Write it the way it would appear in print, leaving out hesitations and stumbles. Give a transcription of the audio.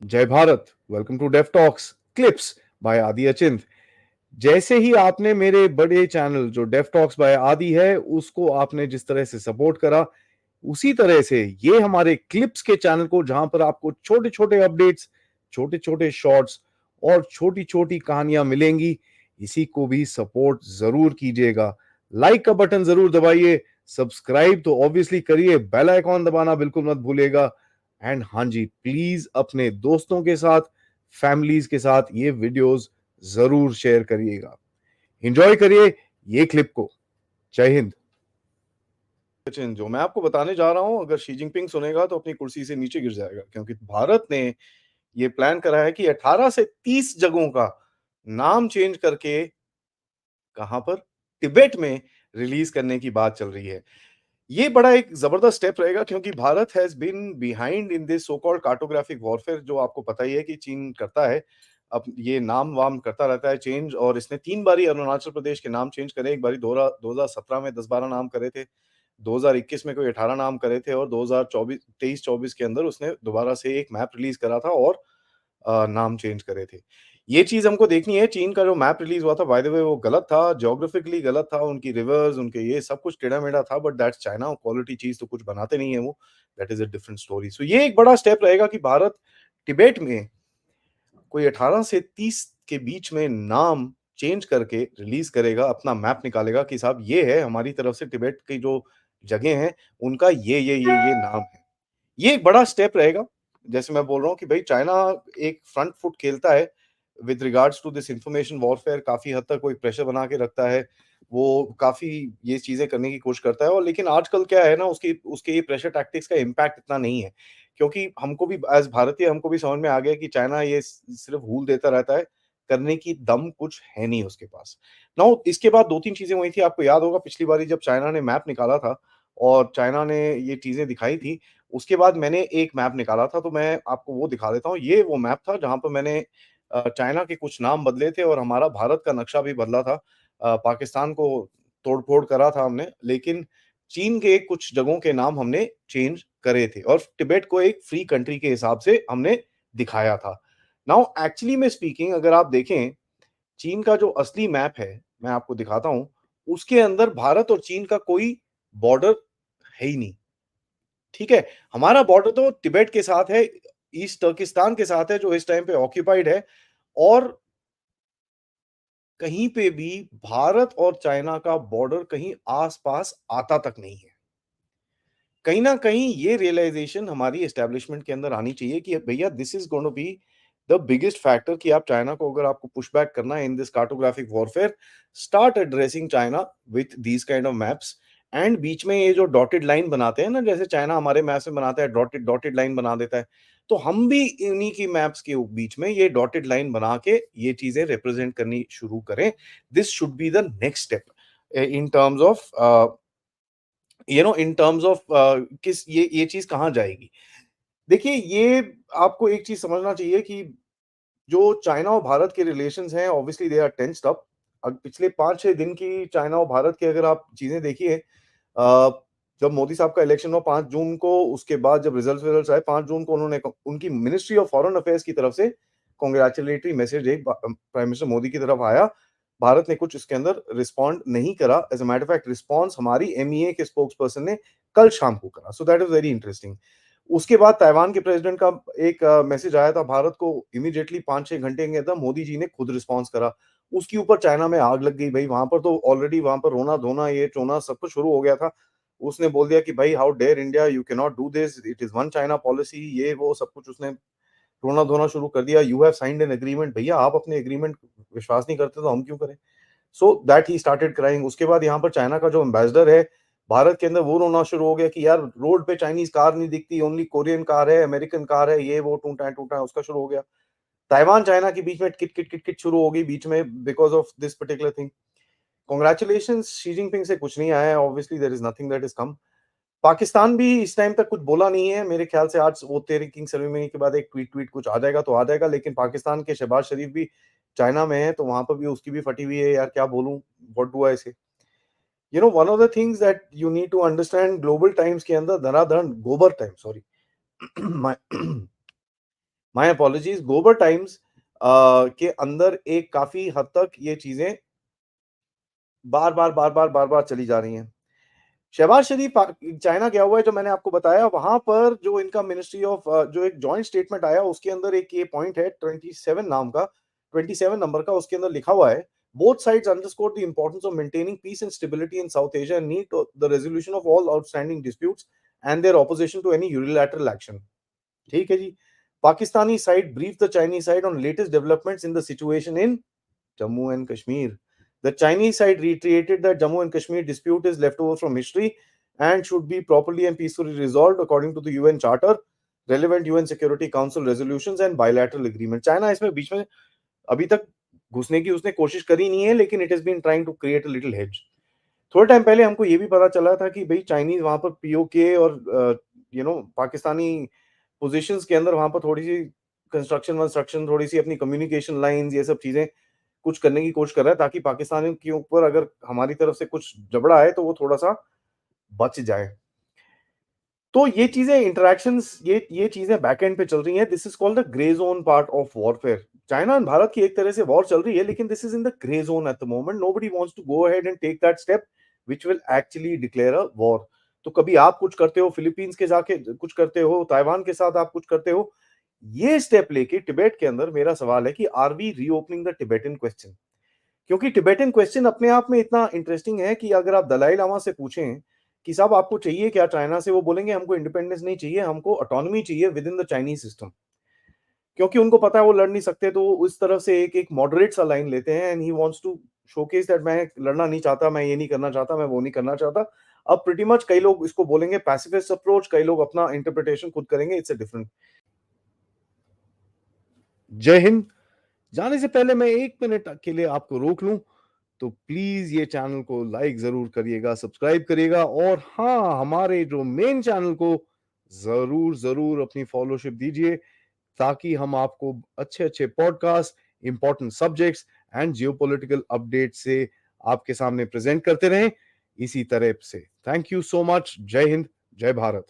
जय Bharat. Welcome to Deaf Talks Clips by Aadi Achint. जैसे ही आपने मेरे बड़े चैनल जो डेफ टॉक्स बाय आदि है उसको आपने जिस तरह से सपोर्ट करा, उसी तरह से ये हमारे क्लिप्स के चैनल को, जहां पर आपको छोटे छोटे अपडेट्स, छोटे छोटे शॉर्ट्स और छोटी छोटी कहानियां मिलेंगी, इसी को भी सपोर्ट जरूर कीजिएगा। लाइक का बटन जरूर दबाइए, सब्सक्राइब तो ऑब्वियसली करिए, बेल आइकॉन दबाना बिल्कुल मत भूलिएगा। एंड हाँ जी, प्लीज अपने दोस्तों के साथ, फैमिलीज के साथ ये वीडियोस जरूर शेयर करिएगा। एंजॉय करिए ये क्लिप को। जय हिंद। सचिन, जो मैं आपको बताने जा रहा हूं, अगर शी जिनपिंग सुनेगा तो अपनी कुर्सी से नीचे गिर जाएगा, क्योंकि भारत ने ये प्लान करा है कि 18 से 30 जगहों का नाम चेंज करके कहां पर, तिब्बत में रिलीज करने की बात चल रही है। ये बड़ा एक जबरदस्त स्टेप रहेगा, क्योंकि Bharat has been behind in this so called cartographic warfare, जो आपको पता ही है कि चीन करता है। अब ये नाम वाम करता रहता है चेंज, और इसने 3 बारी अरुणाचल प्रदेश के नाम चेंज करे। एक बारी 2017 में 10-12 नाम करे थे, 2021 में कोई 18 नाम करे थे, और 2024 23-24 के अंदर उसने दोबारा से एक मैप रिलीज करा था और नाम चेंज करे थे। ये चीज़ हमको देखनी है। चीन का जो मैप रिलीज़ हुआ था, बाय द वे, वो गलत था, जियोग्राफिकली गलत था, उनकी रिवर्स, उनके ये सब कुछ टेढ़ा-मेढ़ा था, बट दैट्स चाइना, क्वालिटी चीज़ तो कुछ बनाते नहीं है वो, that is a different story. So ये एक बड़ा स्टेप रहेगा कि भारत तिब्बत में कोई 18 से 30 के बीच में नाम चेंज करके रिलीज़ करेगा, अपना मैप निकालेगा कि साहब ये है हमारी तरफ से तिब्बत की जो जगह हैं, उनका ये नाम है। ये एक बड़ा स्टेप रहेगा। जैसे मैं बोल रहा हूँ कि भाई चाइना एक फ्रंट फुट खेलता है with regards to this information warfare, काफ़ी हद तक वो एक प्रेशर बना के रखता है। वो काफ़ी ये चीज़ें करने की कोशिश करता है, और लेकिन आजकल क्या है ना, उसकी उसके ये प्रेशर टैक्टिक्स का इम्पैक्ट इतना नहीं है। क्योंकि हमको भी एज़ भारतीय हमको भी समझ में आ गया कि चाइना ये सिर्फ़ हूल देता रहता है, करने की दम कुछ है नहीं उसके पास। नाउ इसके बाद 2-3 चीज़ें हुई थी, आपको याद होगा पिछली बारी जब चाइना ने मैप निकाला था और चाइना ने ये चीज़ें दिखाई थी, उसके बाद मैंने एक मैप निकाला था, तो मैं आपको वो दिखा देता हूँ। ये वो मैप था जहाँ पर मैंने चाइना के कुछ नाम बदले थे और हमारा भारत का नक्शा भी बदला था। पाकिस्तान को तोड़-फोड़ करा था हमने, लेकिन चीन के कुछ जगहों के नाम हमने चेंज करे थे, और तिब्बत को एक फ्री कंट्री के हिसाब से हमने दिखाया था। नाउ एक्चुअली में स्पीकिंग, अगर आप देखें, चीन का जो असली मैप है, मैं आपको दिखाता हूँ, उसके अंदर भारत और चीन का कोई बॉर्डर है ही नहीं। ठीक है? हमारा बॉर्डर तो तिब्बत के साथ है, ईस्ट तुर्किस्तान के साथ है, जो इस टाइम पे ऑक्यूपाइड है, और कहीं पे भी भारत और चाइना का बॉर्डर कहीं आस-पास आता तक नहीं है। कहीं न कहीं ये रियलाइज़ेशन हमारी एस्टेब्लिशमेंट के अंदर आनी चाहिए कि भैया, this is gonna be the biggest factor, कि आप चाइना को, अगर आपको पुश बैक करना है in this cartographic warfare, start addressing China with these kind of maps. And बीच में ये जो डॉटेड लाइन बनाते हैं ना, जैसे चाइना हमारे मैप्स में बनाता है, डॉटेड डॉटेड लाइन बना देता है, तो हम भी इन्हीं की मैप्स के बीच में ये डॉटेड लाइन बना के ये चीज़ें रिप्रेज़ेंट करनी शुरू करें। This should be the next step in terms of in terms of किस ये चीज़ कहाँ जाएगी? देखिए, ये आपको एक चीज़ समझना चाहिए कि जो चाइना और भारत के रिलेशंस हैं, obviously they are tensed up. अब पिछले 5-6 दिन की चाइना और भारत की अगर आप चीज़ें देखिए, जब मोदी साहब का इलेक्शन हुआ 5 जून को, उसके बाद जब रिजल्ट्स आए 5 जून को, उन्होंने उनकी मिनिस्ट्री ऑफ फॉरेन अफेयर्स की तरफ से कांग्रेचुलेटरी मैसेज एक प्राइम मिनिस्टर मोदी की तरफ आया। भारत ने कुछ इसके अंदर रिस्पॉन्ड नहीं करा। As a matter of fact, response हमारी एमईए के स्पोक्स पर्सन ने कल शाम को करा। So that is very interesting. उसके बाद ताइवान के प्रेसिडेंट का एक मैसेज आया था भारत को, इमीडिएटली 5-6 घंटे के अंदर मोदी जी ने खुद रिस्पॉन्स करा। उसके ऊपर चाइना में आग लग गई भई, वहाँ पर तो ऑलरेडी वहाँ पर रोना-धोना, ये चोना सब कुछ शुरू हो गया था। उसने बोल दिया कि भाई, how dare India, you can not do this, it is one China policy, ये वो सब कुछ उसने रोना-धोना शुरू कर दिया। You have signed an agreement, भैया आप अपने एग्रीमेंट विश्वास नहीं करते तो हम क्यों करें? So that he started crying. उसके बाद यहाँ पर चाइना का जो एम्बेसडर है भारत के अंदर, वो रोना शुरू हो गया कि यार, रोड पे चाइनीज़ कार नहीं दिखती, ओनली कोरियन कार है, अमेरिकन कार है, ये वो टूटा-टूटा उसका शुरू हो गया। ताइवान चाइना के बीच में किट-किट शुरू हो गई बीच में, because of this particular thing. Congratulations, Xi Jinping से कुछ नहीं आया है, obviously there is nothing that is come. Pakistan भी इस टाइम तक कुछ बोला नहीं है। मेरे ख्याल से आज वो तेहरीक किंग सेरेमनी के बाद एक ट्वीट कुछ आ जाएगा तो आ जाएगा, लेकिन पाकिस्तान के शहबाज शरीफ भी चाइना में है, तो वहाँ पर भी उसकी भी फटी हुई है यार, क्या बोलूँ? What do I say? One of the things that you need to understand, Global Times के अंदर धनाधन गोबर time, sorry, my my apologies, Global Times के अंदर एक काफी हद तक ये चीजें बार बार चली जा रही हैं। शहबाज शरीफ चाइना गया हुआ है, जो मैंने आपको बताया। वहां पर जो इनका मिनिस्ट्री ऑफ जो एक जॉइंट स्टेटमेंट आया, उसके अंदर एक ये पॉइंट है 27 नाम का, 27 नंबर का, उसके अंदर लिखा हुआ है, both sides underscore the importance of maintaining peace and stability in South Asia and need the resolution of all outstanding disputes and their opposition to any unilateral action. ठीक है जी। Pakistani side brief the Chinese side on latest developments in the situation in Jammu and Kashmir. The Chinese side reiterated that Jammu and Kashmir dispute is leftover from history and should be properly and peacefully resolved according to the UN Charter, relevant UN Security Council resolutions and bilateral agreement. China इसमें बीच में अभी तक घुसने की उसने कोशिश करी नहीं है, लेकिन it has been trying to create a little hedge. थोड़े टाइम पहले हमको ये भी पता चला था कि भाई चाइनीज वहां पर पीओके और पाकिस्तानी पोजीशंस के अंदर वहां पर थोड़ी सी कंस्ट्रक्शन वंस्ट्रक्शन, थोड़ी सी अपनी कम्युनिकेशन लाइंस, ये सब चीजें कुछ करने की कोशिश कर रहा है, ताकि पाकिस्तान के ऊपर अगर हमारी तरफ से कुछ जबड़ा आए तो वो थोड़ा सा बच जाए। तो ये चीजें इंटरैक्शंस, ये चीजें बैक एंड पे चल रही हैं। This is called the grey zone part of warfare. China and Bharat की एक तरह से वॉर चल रही है, लेकिन this is in the grey zone at the moment. Nobody wants to go ahead and take that step which will actually declare a war. तो कभी आप कुछ करते हो, फिलीपींस के जाके कुछ करते हो, ताइवान के साथ आप कुछ करते हो, ये स्टेप लेके तिब्बत के अंदर मेरा सवाल है कि are we reopening the Tibetan question? क्योंकि टिबेटन क्वेश्चन अपने आप में इतना इंटरेस्टिंग है कि अगर आप दलाई लामा से पूछें कि साहब आपको चाहिए क्या चाइना से, वो बोलेंगे हमको इंडिपेंडेंस नहीं चाहिए, हमको ऑटोनॉमी चाहिए with in the Chinese system. क्योंकि उनको पता है वो लड़ नहीं सकते, तो वो उस तरफ से एक एक मॉडरेट सा लाइन लेते हैं, and he wants to showcase that मैं लड़ना नहीं चाहता, मैं ये नहीं करना चाहता, मैं वो नहीं करना चाहता। अब प्रीटी मच कई लोग इसको बोलेंगे पैसिफिस्ट अप्रोच, कई लोग अपना इंटरप्रिटेशन खुद करेंगे। It's a different. जय हिंद। जाने से पहले मैं 1 मिनट के लिए आपको रोक लूं, तो प्लीज ये चैनल को लाइक जरूर करिएगा, सब्सक्राइब करिएगा, और हाँ, हमारे जो मेन चैनल को जरूर जरूर अपनी फॉलोशिप दीजिए, ताकि हम आपको अच्छे अच्छे podcast, important subjects and geopolitical update से आपके सामने प्रेजेंट करते रहें इसी तरह से। Thank you so much. जय हिंद, जय भारत।